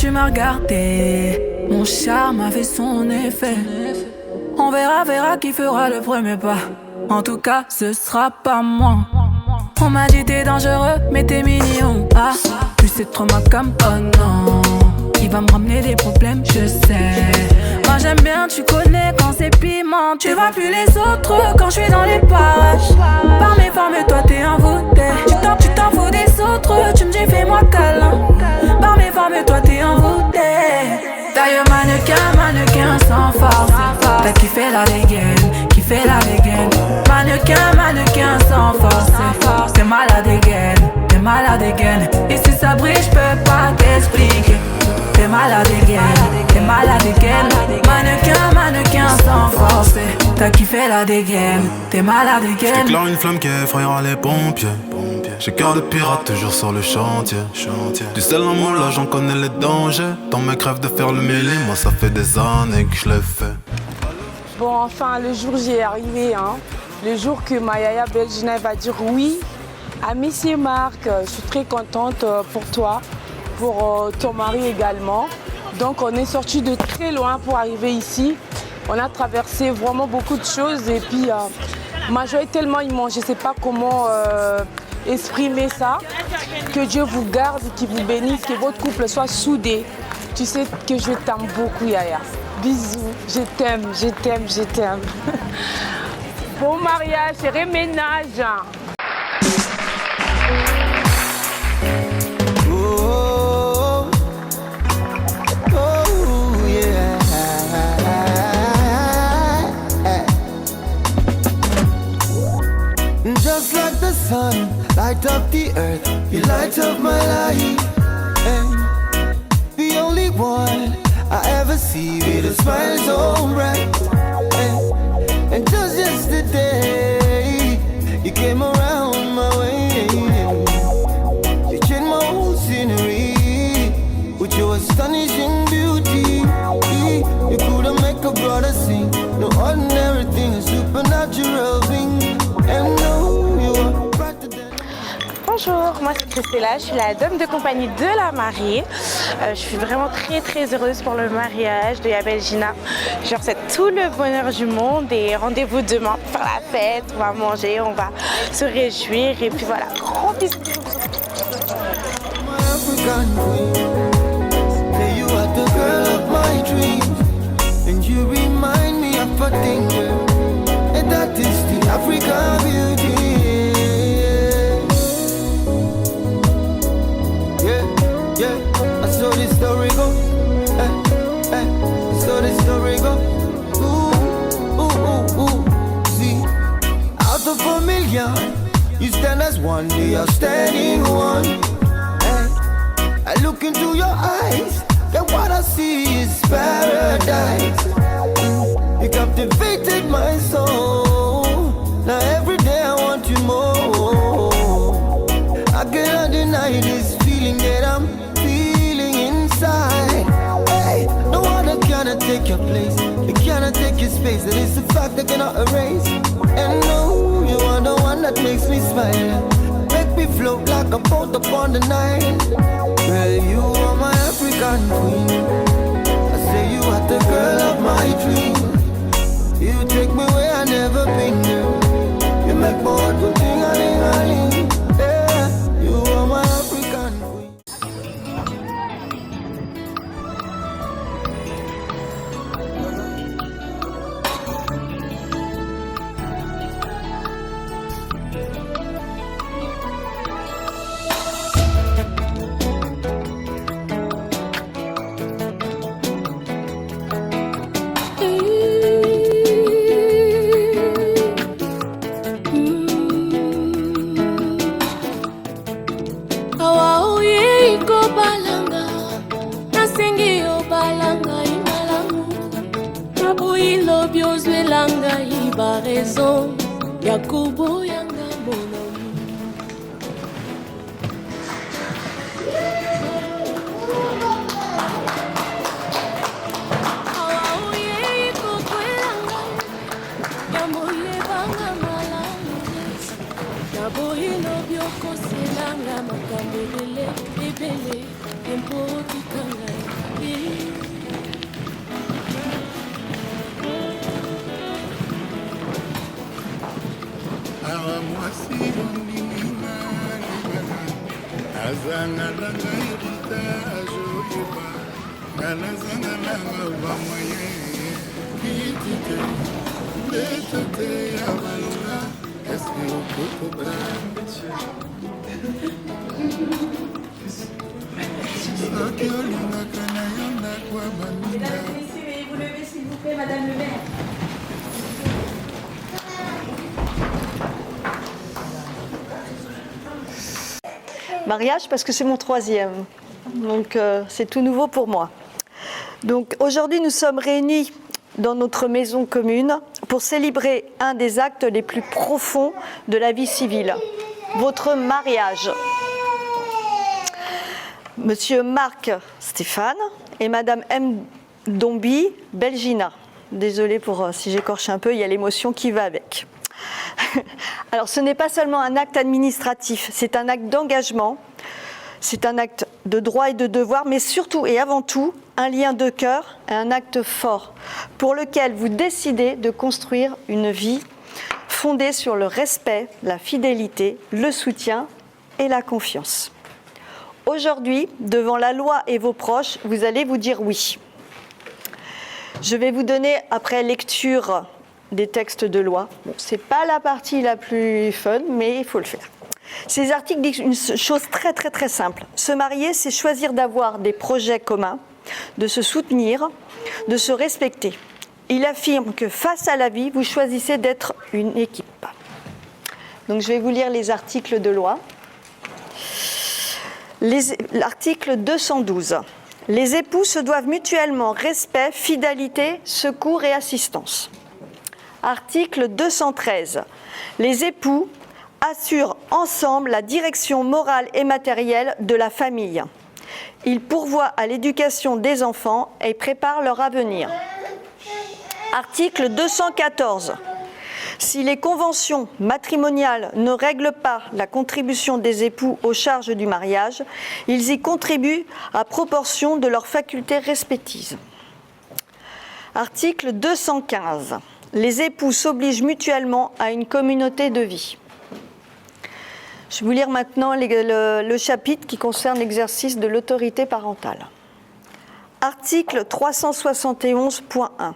tu m'as regardé, mon charme a fait son effet. On verra qui fera le premier pas. En tout cas, ce sera pas moi. On m'a dit t'es dangereux, mais t'es mignon. Ah, plus c'est trop ma cam, oh non. Il va me ramener des problèmes, je sais. Moi j'aime bien, tu connais quand c'est piment. Tu vois plus les autres quand je suis dans les parages. Par mes formes, toi t'es envoûté. Tu t'en fous des autres, tu me dis fais-moi câlin. Par mes formes, toi t'es envoûté. D'ailleurs mannequin sans force. T'as kiffé la dégaine, kiffé la dégaine. Mannequin sans force. T'es malade again. Et si ça brille, j'peux pas t'expliquer. T'es malade again. Mannequin sans force. T'as kiffé la dégaine, t'es malade again. J'déclare une flamme qui effrayera les pompiers. J'ai cœur de pirate toujours sur le chantier. Du sel en moule, là j'en connais les dangers. Ton mec rêve de faire le mêlé, moi ça fait des années que je l'ai fait. Bon, enfin le jour j'y ai arrivé, hein. Le jour que ma yaya Belgina va dire oui à Monsieur Marc. Je suis très contente pour toi, pour ton mari également. Donc on est sorti de très loin pour arriver ici. On a traversé vraiment beaucoup de choses et puis ma joie est tellement immense, je ne sais pas comment exprimer ça. Que Dieu vous garde, qu'il vous bénisse, que votre couple soit soudé. Tu sais que je t'aime beaucoup, Yaya. Bisous, je t'aime. Bon mariage, c'est ménage. Just like the sun, light up the earth, you light up my life. And the only one I ever see with a smile so bright. And just yesterday, you came around my way. You changed my whole scenery with your astonishing beauty. You couldn't make a brother sing, no ordinary thing, a supernatural thing. Bonjour, moi c'est Christella, je suis la dame de compagnie de la mariée. Je suis vraiment très heureuse pour le mariage de Yaya Belgina. Je leur souhaite tout le bonheur du monde et rendez-vous demain pour faire la fête, on va manger, on va se réjouir et puis voilà, gros bisous. So this story go, so this story go. Ooh. See, out of a million, you stand as one, the outstanding one. I look into your eyes, then what I see is paradise. You captivated my soul. Now every day I want you more. I cannot deny this feeling that I'm feeling inside. Hey, no one cannot take your place. You cannot take your space. It is a fact I cannot erase. And no, you are the one that makes me smile. Make me float like a boat upon the Nile. Girl, you are my African queen. I say you are the girl of my dream. You take me where I never been. You make my heart go ting-a-ling-a-ling. Yeah, you are my African queen. Raison, Yakubo Yanga Bonam. Yabohino Bioko Selanga Makambele, Ebele, Empo Tikanga. Veuillez vous lever s'il vous plaît, Madame le maire. Mariage parce que c'est mon 3e, donc c'est tout nouveau pour moi. Donc aujourd'hui nous sommes réunis dans notre maison commune pour célébrer un des actes les plus profonds de la vie civile, votre mariage. Monsieur Marc Stéphane et Madame M. Dombi Belgina. Désolée pour si j'écorche un peu, il y a l'émotion qui va avec. Alors ce n'est pas seulement un acte administratif, c'est un acte d'engagement, c'est un acte de droit et de devoir, mais surtout et avant tout un lien de cœur, un acte fort pour lequel vous décidez de construire une vie fondée sur le respect, la fidélité, le soutien et la confiance. Aujourd'hui, devant la loi et vos proches, vous allez vous dire oui. Je vais vous donner, après lecture des textes de loi, bon, ce n'est pas la partie la plus fun, mais il faut le faire. Ces articles disent une chose très très très simple. Se marier, c'est choisir d'avoir des projets communs, de se soutenir, de se respecter. Il affirme que face à la vie, vous choisissez d'être une équipe. Donc je vais vous lire les articles de loi. L'article 212. Les époux se doivent mutuellement respect, fidélité, secours et assistance. Article 213. Les époux assurent ensemble la direction morale et matérielle de la famille. Ils pourvoient à l'éducation des enfants et préparent leur avenir. Article 214. Si les conventions matrimoniales ne règlent pas la contribution des époux aux charges du mariage, ils y contribuent à proportion de leurs facultés respectives. Article 215. Les époux s'obligent mutuellement à une communauté de vie. Je vais vous lire maintenant le chapitre qui concerne l'exercice de l'autorité parentale. Article 371.1.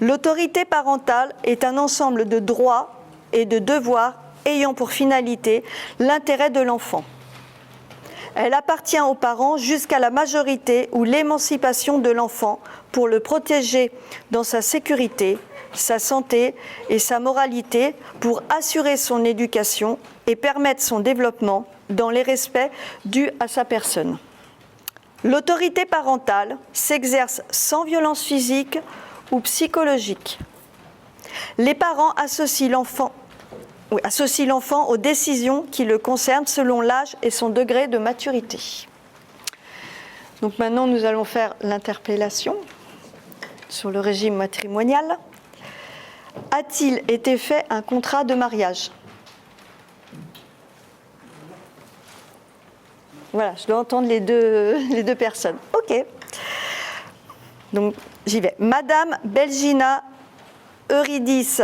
L'autorité parentale est un ensemble de droits et de devoirs ayant pour finalité l'intérêt de l'enfant. Elle appartient aux parents jusqu'à la majorité ou l'émancipation de l'enfant pour le protéger dans sa sécurité, sa santé et sa moralité, pour assurer son éducation et permettre son développement dans les respects dus à sa personne. L'autorité parentale s'exerce sans violence physique ou psychologique. Les parents associent l'enfant aux décisions qui le concernent selon l'âge et son degré de maturité. Donc maintenant, nous allons faire l'interpellation sur le régime matrimonial. A-t-il été fait un contrat de mariage ? Voilà, je dois entendre les deux personnes. Ok. Donc, j'y vais. Madame Belgina Eurydice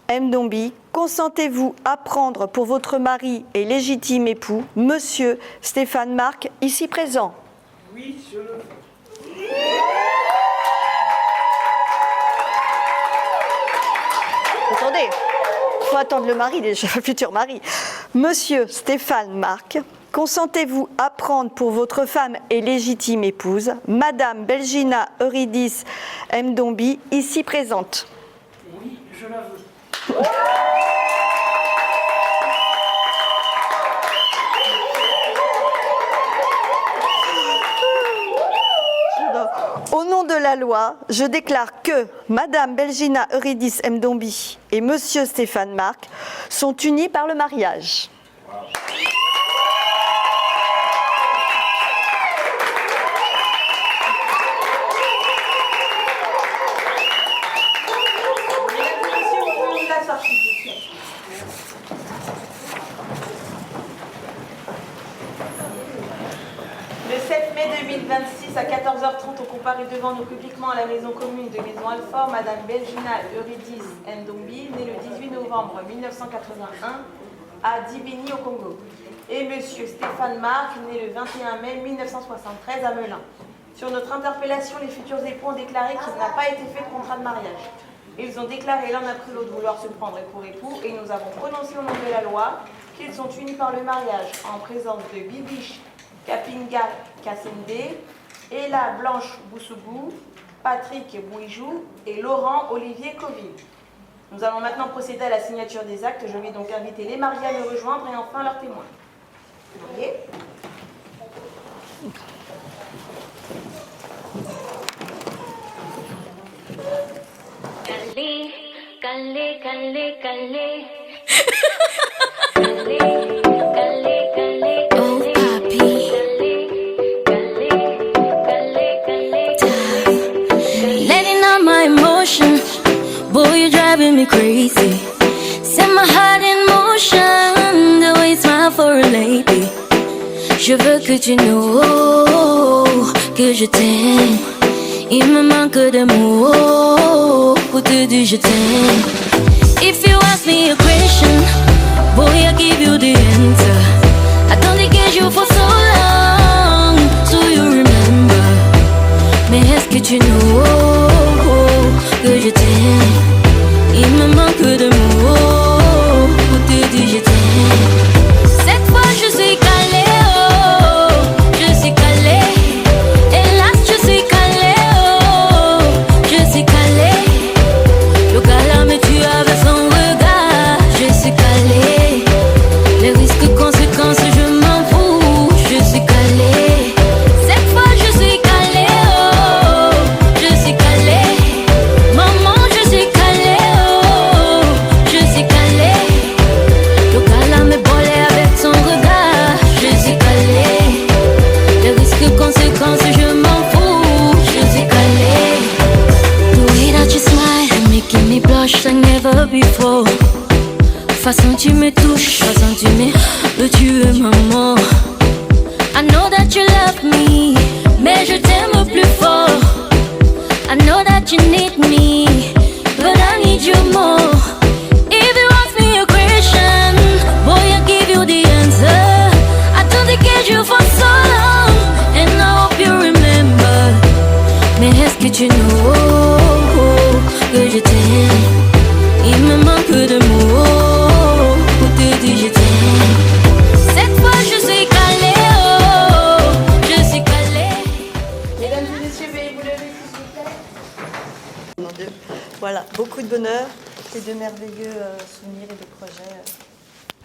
Mdombi, consentez-vous à prendre pour votre mari et légitime époux, Monsieur Stéphane Marc, ici présent ? Oui, je le fais. Attendez, il faut attendre le mari, déjà, le futur mari. Monsieur Stéphane Marc, consentez-vous à prendre pour votre femme et légitime épouse, Madame Belgina Eurydice Mdombi, ici présente ? Oui, je la veux. Au nom de la loi, je déclare que Madame Belgina Eurydice Mdombi et Monsieur Stéphane Marc sont unis par le mariage. Le 7 mai 2026 à 14h30, on comparait devant nous publiquement à la maison commune de Maison Alfort Madame Belgina Eurydice Ndombi, née le 18 novembre 1981 à Dibini au Congo. Et monsieur Stéphane Marc, né le 21 mai 1973 à Melun. Sur notre interpellation, les futurs époux ont déclaré qu'il n'a pas été fait de contrat de mariage. Ils ont déclaré l'un après l'autre vouloir se prendre pour époux et nous avons prononcé au nom de la loi qu'ils sont unis par le mariage en présence de Bibiche Kapinga Kassende, Ella Blanche Boussougou, Patrick Bouijou et Laurent Olivier Coville. Nous allons maintenant procéder à la signature des actes. Je vais donc inviter les mariés à me rejoindre et enfin leurs témoins. Mariés. Calé, calé, calé, calé. Oh papi, letting out my emotion. Boy, you're driving me crazy. Set my heart in motion. The way you smile for a lady. Je veux que tu know que je t'aime. Il me manque de mots pour te dire je t'aime. If you ask me a question, boy, I give you the answer. I don't engage you for so long, so you remember. Mais est-ce que tu know que je t'aime? Il me manque de mots pour te dire je t'aime. Cette fois je suis calée, oh, je suis calée. Hélas je suis calée, oh, je suis calée. Le gars me tue avec son regard. Je suis calée. Les risques, conséquences, je m'en fous. Je suis calée. Cette fois je suis calée, oh, je suis calée. Maman je suis calée, oh, je suis calée. Le gars me bolait avec son regard. Je suis calée. Les risques, conséquences, je m'en fous. Je suis calée. The way that you smile, you're making me blush like never before. Façon tu me touches, façon tu es maman. I know that you love me, mais je t'aime plus fort. I know that you need me, but I need you more. If you ask me a question, boy, I give you the answer. I don't engage you for so long, and I hope you remember. Mais est-ce que tu know que je t'aime? Il me manque de mots pour te dire je t'aime. Cette fois je suis calée, oh, je suis calée. Mesdames et messieurs, veuillez vous lever s'il vous plaît. Voilà, beaucoup de bonheur et de merveilleux souvenirs et de projets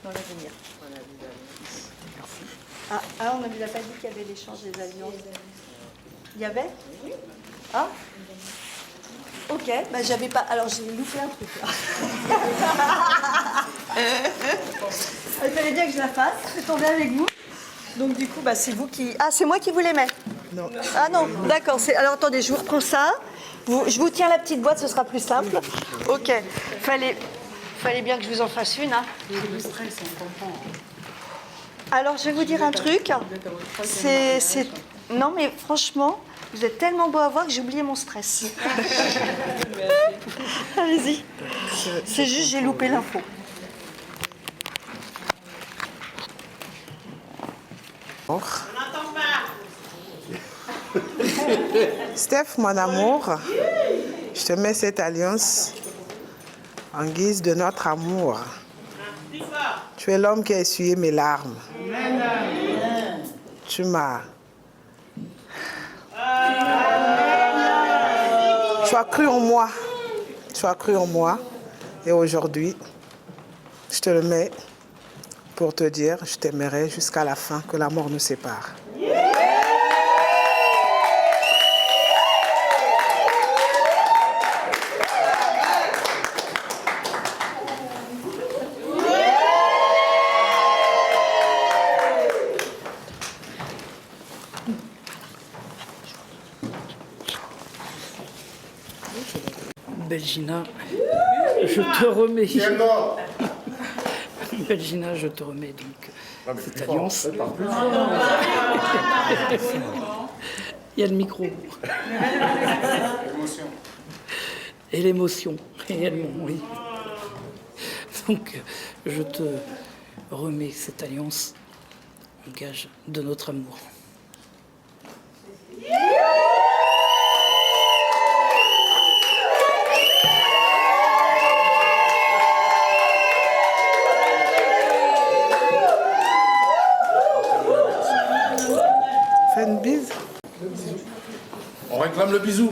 dans l'avenir. Ah, on ne nous a pas dit qu'il y avait l'échange des alliances. Il y avait? Oui. Ah? Ok, bah j'avais pas. Alors j'ai loupé un truc là. Il fallait bien que je la fasse. Je suis tombée avec vous. Donc du coup, bah c'est vous qui. Ah, c'est moi qui vous les mets. Non. Ah non, d'accord. Alors attendez, je vous reprends ça. Je vous tiens la petite boîte, ce sera plus simple. Ok. Fallait bien que je vous en fasse une. Hein. Alors je vais vous dire un truc. Non mais franchement. Vous êtes tellement beau à voir que j'ai oublié mon stress. Allez-y. C'est juste, j'ai loupé l'info. Steph, mon amour, je te mets cette alliance en guise de notre amour. Tu es l'homme qui a essuyé mes larmes. Tu m'as... Tu as cru en moi. Tu as cru en moi. Et aujourd'hui, je te le mets pour te dire, je t'aimerai jusqu'à la fin, que la mort nous sépare. Belgina, je te remets. Belgina, je te remets donc cette alliance. Il y a le micro. Et l'émotion, réellement, oui. Donc, je remets cette alliance en gage de notre amour. Fais une bise. On réclame le bisou.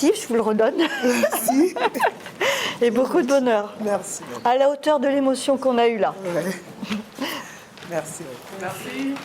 Je vous le redonne. Merci. Et beaucoup de bonheur. Merci. À la hauteur de l'émotion qu'on a eue là. Ouais. Merci. Merci.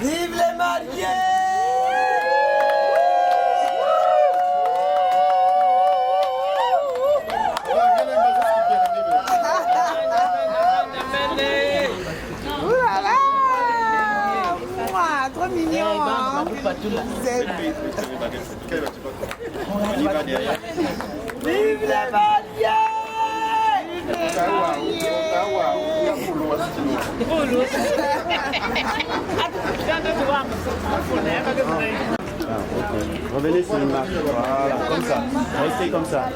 Vive les mariés! Ouh là là! Mouah, trop mignon! Hein? Vive les Maliens! Revenez sur une marche, voilà, comme ça, restez comme ça.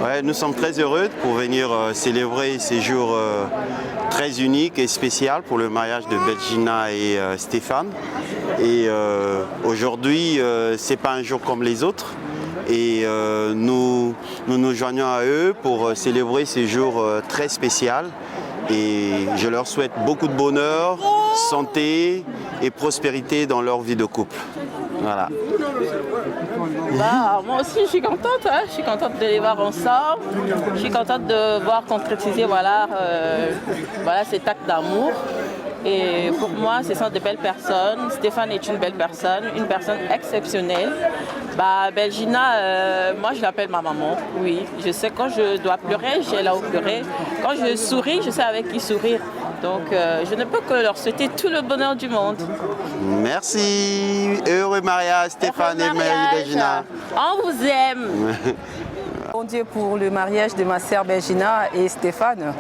Ouais, nous sommes très heureux pour venir célébrer ces jours très uniques et spéciaux pour le mariage de Belgina et Stéphane. Et aujourd'hui, c'est pas un jour comme les autres. Et nous nous joignons à eux pour célébrer ces jours très spéciaux. Et je leur souhaite beaucoup de bonheur, santé et prospérité dans leur vie de couple. Voilà. Bah, moi aussi je suis contente, hein. Je suis contente de les voir ensemble, je suis contente de voir concrétiser voilà, cet acte d'amour. Et pour moi, ce sont de belles personnes. Stéphane est une belle personne exceptionnelle. Bah, Belgina, moi je l'appelle ma maman, oui. Je sais quand je dois pleurer, j'ai là où pleurer. Quand je souris, je sais avec qui sourire. Donc je ne peux que leur souhaiter tout le bonheur du monde. Merci. Heureux mariage Stéphane et Belgina. On vous aime. Bon Dieu pour le mariage de ma sœur Belgina et Stéphane.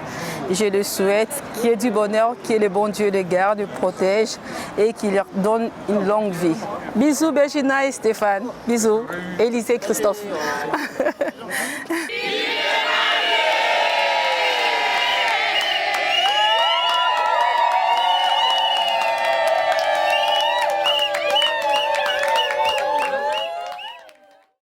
Je le souhaite qu'il y ait du bonheur, que le bon Dieu les garde, les protège et qu'il leur donne une longue vie. Bisous Belgina et Stéphane. Bisous. Élisée Christophe.